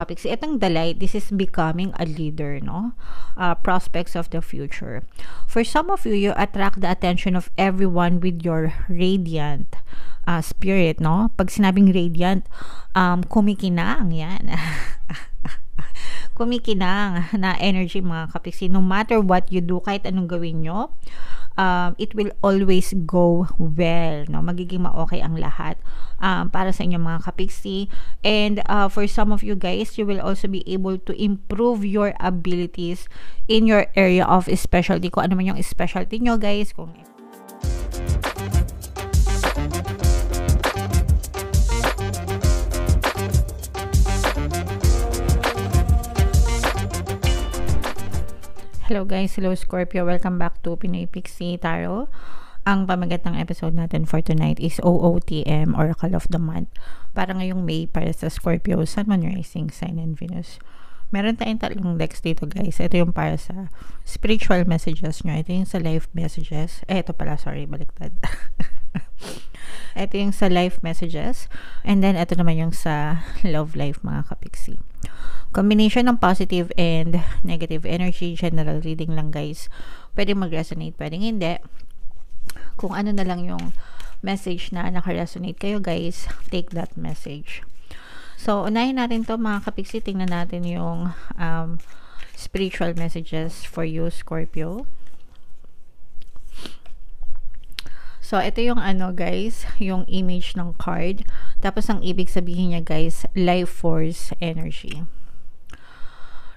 topics. Itong the light, this is becoming a leader, no? Prospects of the future. For some of you, you attract the attention of everyone with your radiant spirit, no? Pag sinabing radiant, kumikinang yan. Kumikinang na energy, mga kapiksi. No matter what you do, kahit anong gawin nyo, it will always go well, no? Magiging ma-okay ang lahat para sa inyong mga kapiksi. And for some of you guys, you will also be able to improve your abilities in your area of specialty. Kung ano man yung specialty nyo, guys. Hello guys, hello Scorpio, welcome back to Pinoy Pixie Tarot. Ang pamagat ng episode natin for tonight is OOTM, Oracle of the Month. Para ngayong May, para sa Scorpio, Sun, Moon, Rising, Sign, and Venus. Meron tayong tatlong decks dito guys. Ito yung para sa spiritual messages nyo. Ito yung sa life messages. Ito pala, sorry, baliktad. Ito yung sa life messages. And then, ito naman yung sa love life, mga kapiksi. Combination ng positive and negative energy, general reading lang guys. Pwedeng mag-resonate, pwedeng hindi. Kung ano na lang yung message na naka-resonate kayo guys, take that message. So, unahin natin to mga kapiksi. Tingnan natin yung spiritual messages for you, Scorpio. So, ito yung ano guys, yung image ng card. Tapos, ang ibig sabihin niya guys, life force energy.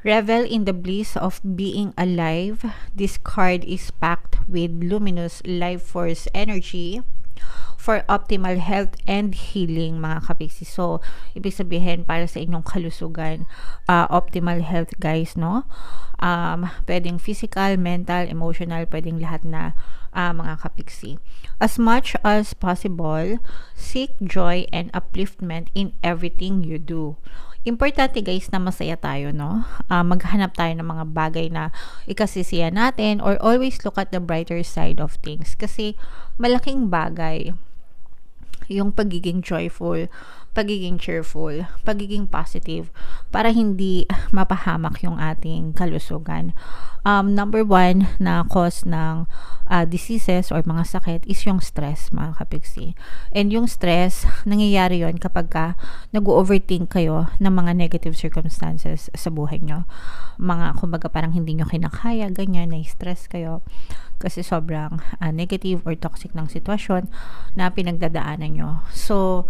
Revel in the bliss of being alive. This card is packed with luminous life force energy for optimal health and healing, mga kapiksi. So, ibig sabihin para sa inyong kalusugan, optimal health guys, no? Pwedeng physical, mental, emotional, pwedeng lahat na mga kapiksi. As much as possible, seek joy and upliftment in everything you do. Importante guys na masaya tayo, no? Maghanap tayo ng mga bagay na ikasisiya natin or always look at the brighter side of things. Kasi malaking bagay yung pagiging joyful, pagiging cheerful, pagiging positive para hindi mapahamak yung ating kalusugan. Number one na cause ng diseases or mga sakit is yung stress, mga kapiksi. And yung stress, nangyayari yon kapag nag-overthink kayo ng mga negative circumstances sa buhay nyo. Kumbaga parang hindi nyo kinakaya, ganyan, na-stress kayo kasi sobrang negative or toxic ng sitwasyon na pinagdadaanan nyo. So,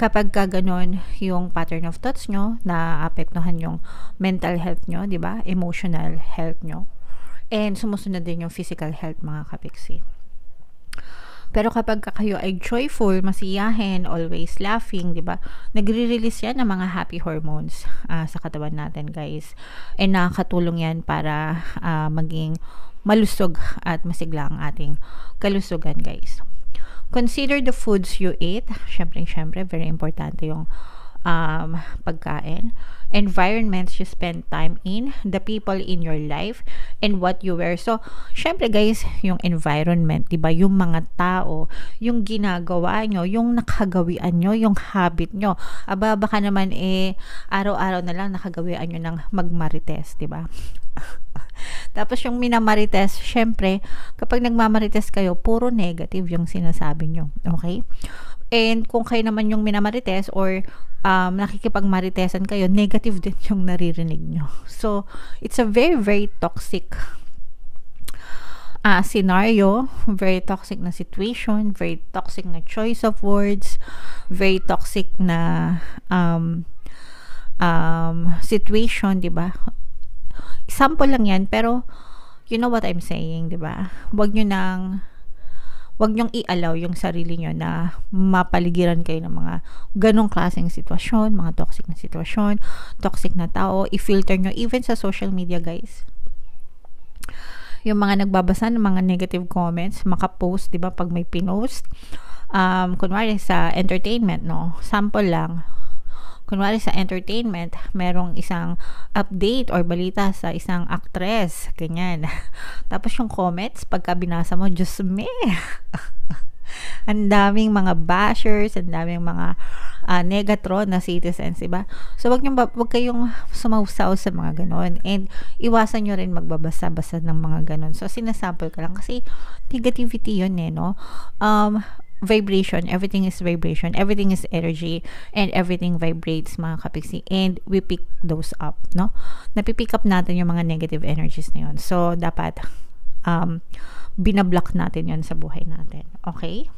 kapag ganon yung pattern of thoughts nyo, na apektuhan yung mental health nyo, di ba? Emotional health nyo. And sumusunod din yung physical health, mga kapiksi. Pero kapag kayo ay joyful, masiyahin, always laughing, di ba? Nagre-release yan ng mga happy hormones sa katawan natin, guys. And nakakatulong yan para maging malusog at masigla ang ating kalusugan, guys. Consider the foods you eat. Syempre, very importante yung pagkain. Environments you spend time in, the people in your life, and what you wear. So, syempre guys, yung environment, diba? Yung mga tao, yung ginagawa nyo, yung nakagawian nyo, yung habit nyo. Baka naman araw-araw na lang nakagawian nyo ng magmarites, diba? Tapos yung minamarites, syempre, kapag nagmamarites kayo, puro negative yung sinasabi nyo. Okay? And kung kayo naman yung minamarites or nakikipagmaritesan kayo, negative din yung naririnig nyo. So, it's a very toxic scenario, very toxic na situation, very toxic na choice of words, very toxic na situation, diba? Sample lang yan, pero you know what I'm saying, diba? Wag nyong i-allow yung sarili nyo na mapaligiran kayo ng mga ganong klaseng sitwasyon, mga toxic na sitwasyon, toxic na tao. I-filter nyo even sa social media, guys. Yung mga nagbabasa ng mga negative comments, makapost, diba, pag may pinost. Kunwari sa entertainment, no? Sample lang. Kunwari sa entertainment, merong isang update or balita sa isang actress, ganyan. Tapos yung comments, pagka binasa mo, Diyos me, Ang daming mga bashers, ang daming mga negatron na citizens, diba? So, wag kayong sumausaw sa mga ganon. And, iwasan nyo rin magbabasa-basa ng mga ganon. So, sinasample ka lang. Kasi, negativity yun no? Vibration, everything is vibration, everything is energy, and everything vibrates, mga kapiksi, and we pick those up, no? Napipick up natin yung mga negative energies na yun. So, dapat binablock natin yun sa buhay natin. Okay?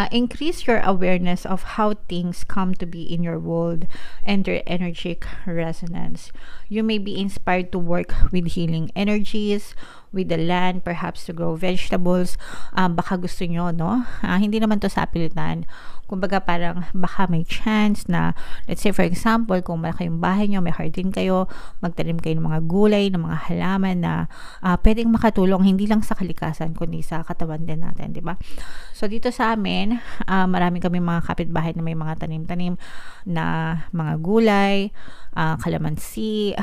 Increase your awareness of how things come to be in your world and their energetic resonance. You may be inspired to work with healing energies, with the land, perhaps to grow vegetables. Baka gusto nyo, no? Hindi naman to sa pilitan. Kumbaga parang baka may chance na, let's say for example, kung malaki yung bahay nyo, may garden kayo, magtanim kayo ng mga gulay, ng mga halaman na pwedeng makatulong hindi lang sa kalikasan, kundi sa katawan din natin, di ba? So dito sa amin, marami kami mga kapitbahay na may mga tanim-tanim na mga gulay, kalamansi,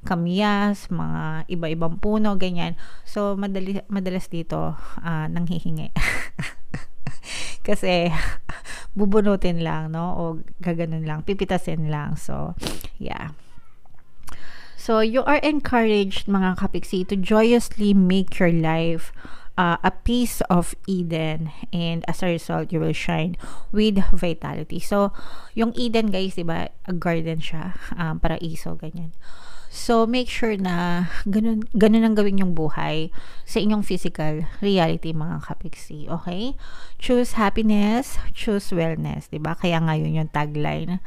kamyas, mga iba-ibang puno, ganyan. So, madalas dito nanghihingi. Kasi, bubunutin lang, no? O gaganon lang, pipitasin lang. So, yeah. So, you are encouraged, mga kapiksi, to joyously make your life a piece of Eden, and as a result, you will shine with vitality. So, yung Eden, guys, diba, a garden siya, paraiso, ganyan. So, make sure na ganun ang gawin yung buhay sa inyong physical reality, mga kapiksi. Okay? Choose happiness, choose wellness. Diba? Kaya nga yun yung tagline.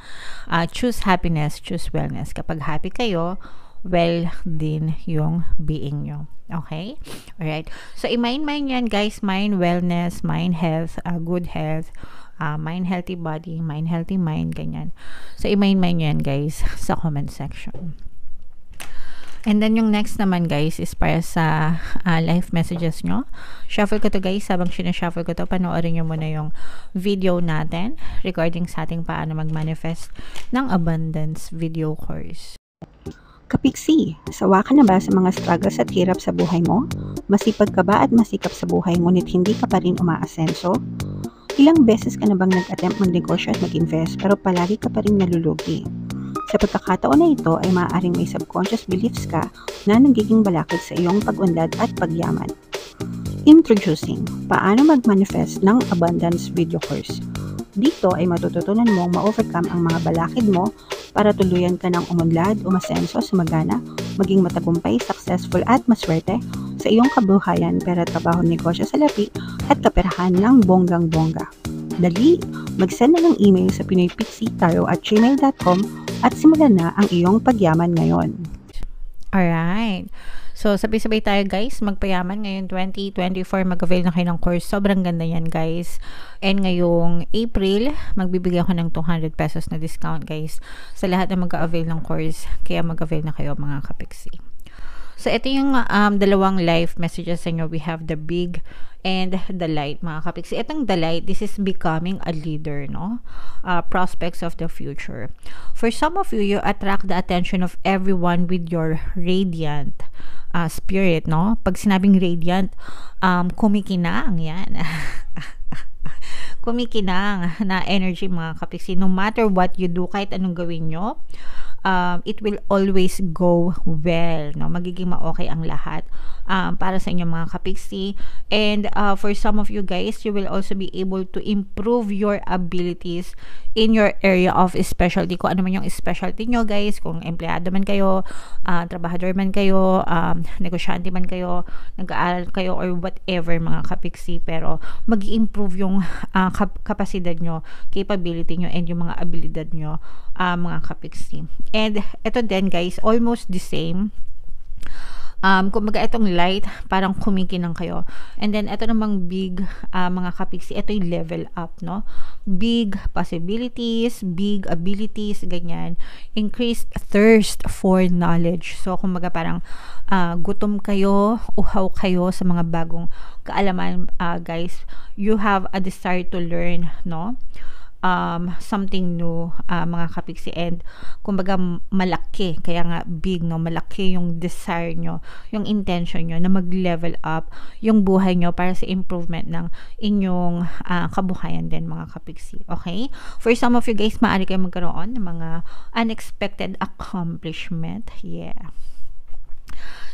Choose happiness, choose wellness. Kapag happy kayo, well din yung being nyo. Okay? Alright. So, i-mind yan, guys. Mind wellness, mind health, good health, mind healthy body, mind healthy mind, ganyan. So, i-mind yan, guys, sa comment section. And then, yung next naman, guys, is para sa life messages nyo. Shuffle ko to, guys. Habang sinashuffle ko to, panoorin nyo muna yung video natin regarding sa ating paano mag-manifest ng abundance video course. Kapiksi, sawa ka na ba sa mga struggles at hirap sa buhay mo? Masipag ka ba at masikap sa buhay ngunit hindi ka pa rin umaasenso? Ilang beses ka na bang nag-attempt magnegosyo at mag-invest pero palagi ka pa rin nalulugi? Sa pagkakataon na ito ay maaaring may subconscious beliefs ka na nagiging balakid sa iyong pag-unlad at pagyaman. Introducing, paano mag-manifest ng abundance video course. Dito ay matututunan mong ma-overcome ang mga balakid mo para tuluyan ka ng umunlad, umasenso, sumagana, maging matagumpay, successful at maswerte sa iyong kabuhayan, pera, trabaho, negosyo, salapi at kaperahan ng bonggang-bongga. Dali, mag-send na ng email sa pinoypixitaro@gmail.com at simulan na ang iyong pagyaman ngayon. Alright. So, sabay-sabay tayo, guys. Magpayaman ngayon 2024. Mag-avail na kayo ng course. Sobrang ganda yan, guys. And ngayong April, magbibigay ako ng 200 pesos na discount, guys, sa lahat na mag-avail ng course. Kaya mag-avail na kayo, mga kapiksi. So, ito yung dalawang life messages sa inyo. We have the big and the light, mga kapiksi. Itong the light, this is becoming a leader, no? Prospects of the future. For some of you, you attract the attention of everyone with your radiant spirit, no? Pag sinabing radiant, kumikinang yan. Kumikinang na energy, mga kapiksi. No matter what you do, kahit anong gawin nyo, it will always go well, no? Magiging ma-okay ang lahat para sa inyong mga kapiksi. And for some of you guys, you will also be able to improve your abilities in your area of specialty. Kung ano man yung specialty nyo, guys, kung empleyado man kayo, trabahador man kayo, negosyante man kayo, nag-aaral kayo, or whatever, mga kapiksi, pero mag-improve yung kapasidad nyo, capability nyo, and yung mga abilidad nyo, mga kapiksi. And ito din, guys, almost the same. Kumbaga itong light, parang kumikinang kayo. And then, ito namang big, mga kapiksi, ito yung level up, no? Big possibilities, big abilities, ganyan. Increased thirst for knowledge. So, kumbaga parang gutom kayo, uhaw kayo sa mga bagong kaalaman, guys. You have a desire to learn, no? something new, mga kapiksi, and kumbaga malaki, kaya nga big, no, malaki yung desire nyo, yung intention nyo na mag-level up yung buhay nyo para sa improvement ng inyong kabuhayan din, mga kapiksi. Okay? For some of you guys, maaari kayo magkaroon ng mga unexpected accomplishment. Yeah.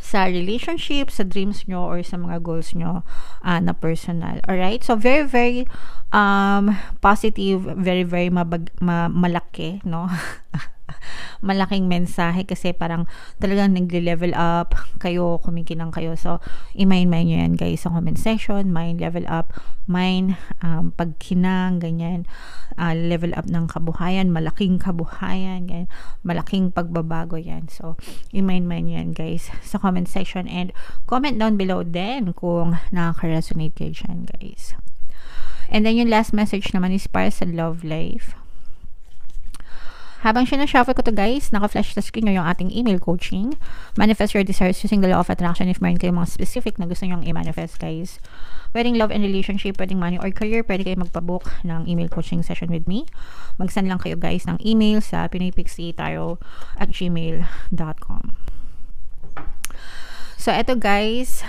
Sa relationship, sa dreams nyo, or sa mga goals nyo na personal. Alright? So, very, very positive, very, very malaki, no? Malaking mensahe kasi parang talagang nagle-level up kayo, kumikinang kayo. So, i-mind nyo yan guys sa comment section. Mind, level up, mind, pagkinang, ganyan. Level up ng kabuhayan, malaking kabuhayan, ganyan. Malaking pagbabago yan. So, i-mind nyo yan guys sa comment section, and comment down below din kung nakaka-resonate kayo dyan guys. And then yung last message naman is para sa love life. Habang sinashuffle ko to guys, naka-flash sa screen nyo yung ating email coaching. Manifest your desires using the law of attraction. If meron kayong mga specific na gusto nyo i-manifest guys. Pwedeng love and relationship, pwedeng money or career, pwede kayo magpabook ng email coaching session with me. Mag-send lang kayo guys ng email sa pinoypixie@gmail.com. So, eto guys,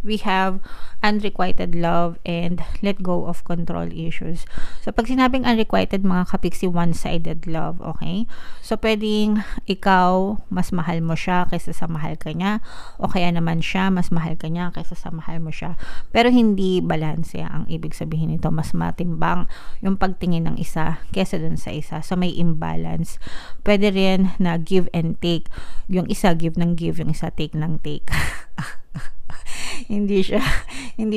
we have unrequited love and let go of control issues. So, pag sinabing unrequited, mga kapiksi, one-sided love, okay? So, pwedeng ikaw, mas mahal mo siya kaysa sa mahal ka niya, o kaya naman siya, mas mahal ka niya kaysa sa mahal mo siya. Pero hindi balanse ang ibig sabihin nito. Mas matimbang yung pagtingin ng isa kaysa dun sa isa. So, may imbalance. Pwede rin na give and take. Yung isa give ng give, yung isa take ng take. hindi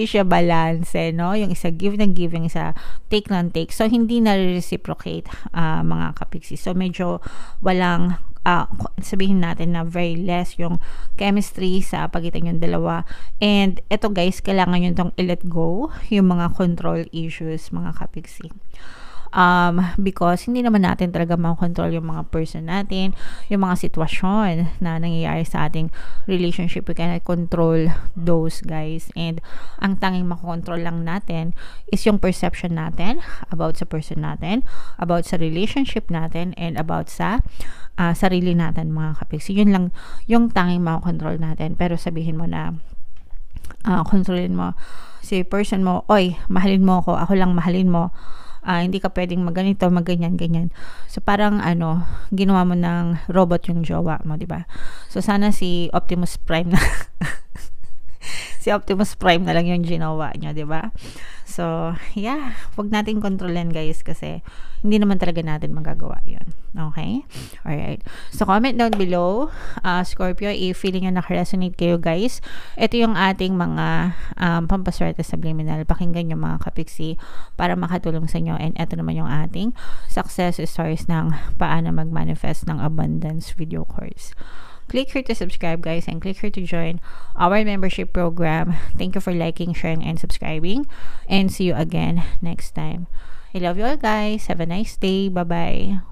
siya balance, no? Yung isa give ng give, yung isa take ng take. So, hindi na reciprocate, mga kapiksi. So, medyo walang, sabihin natin na very less yung chemistry sa pagitan yung dalawa. And, eto guys, kailangan nyo itong i-let go, yung mga control issues, mga kapiksi. Because hindi naman natin talaga makontrol yung mga person natin, yung mga sitwasyon na nangyayari sa ating relationship. We cannot control those guys, and ang tanging makontrol lang natin is yung perception natin about sa person natin, about sa relationship natin, and about sa sarili natin, mga kapiksi. Yun lang yung tanging makontrol natin. Pero sabihin mo na kontrolin mo si person mo, oy, mahalin mo ako lang mahalin mo, hindi ka pwedeng magganito, magganyan, ganyan. So, parang, ginawa mo ng robot yung jowa mo, diba? So, sana si Optimus Prime na si Optimus Prime na lang yung ginawa nyo, diba? So, yeah, huwag natin kontrolin guys, kasi hindi naman talaga natin magagawa yun. Okay? Alright. So, comment down below, Scorpio, if feeling nyo nakaresonate kayo guys. Ito yung ating mga pampaswerte subliminal. Pakinggan nyo mga kapiksi para makatulong sa inyo. And ito naman yung ating success stories ng paano mag-manifest ng abundance video course. Click here to subscribe guys, and click here to join our membership program. Thank you for liking, sharing, and subscribing, and see you again next time. I love you all guys. Have a nice day. Bye-bye.